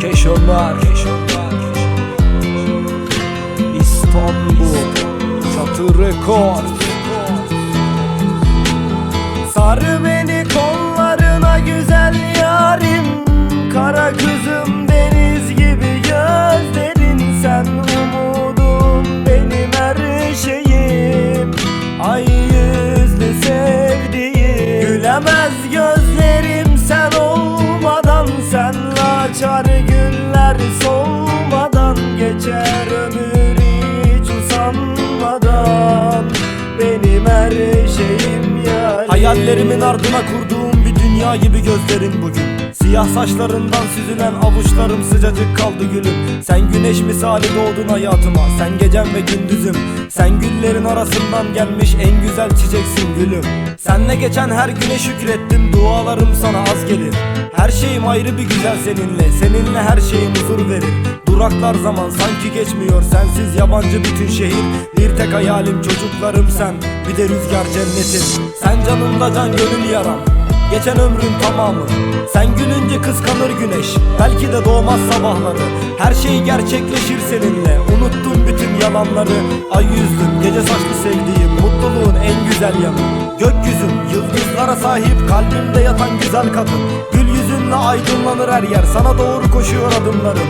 Keşanlar İstanbul Çatı Rekord. Sar beni kollarına güzel yarim, kara kızım deniz gibi gözlerin. Sen umudum, benim her şeyim, ay yüzlü sevdiğim. Gülemez gözlerim sen olmadan, senle açar güller solmadan. Geçer ömür hiç usanmadan, benim her şeyim yarim. Hayallerimin ardına kurduğum bir dünya gibi gözlerin bugün. Siyah saçlarından süzülen avuçlarım sıcacık kaldı gülüm. Sen güneş misali doğdun hayatıma, sen gecem ve gündüzüm. Sen güllerin arasından gelmiş en güzel çiçeksin gülüm. Senle geçen her güne şükrettim, dualarım sana az gelir. Her şeyim ayrı bir güzel seninle, seninle her şeyim huzur verir. Duraklar zaman sanki geçmiyor, sensiz yabancı bütün şehir. Bir tek hayalim çocuklarım sen, bir de rüzgar cennetim. Sen canımda can gönül yaram, geçen ömrün tamamı. Sen gülünce kıskanır güneş, belki de doğmaz sabahları. Her şey gerçekleşir seninle, unuttum bütün yalanları. Ay yüzlüm, gece saçlı sevdiğim, mutluluğun en güzel yanı. Gökyüzüm, yıldızlara sahip, kalbimde yatan güzel kadın. Gül yüzünle aydınlanır her yer, sana doğru koşuyor adımlarım.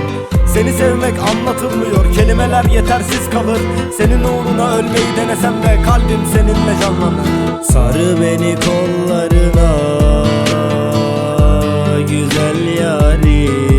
Seni sevmek anlatılmıyor, kelimeler yetersiz kalır. Senin uğruna ölmeyi denesem de kalbim seninle canlanır. Sarı beni kollarına güzel yarim,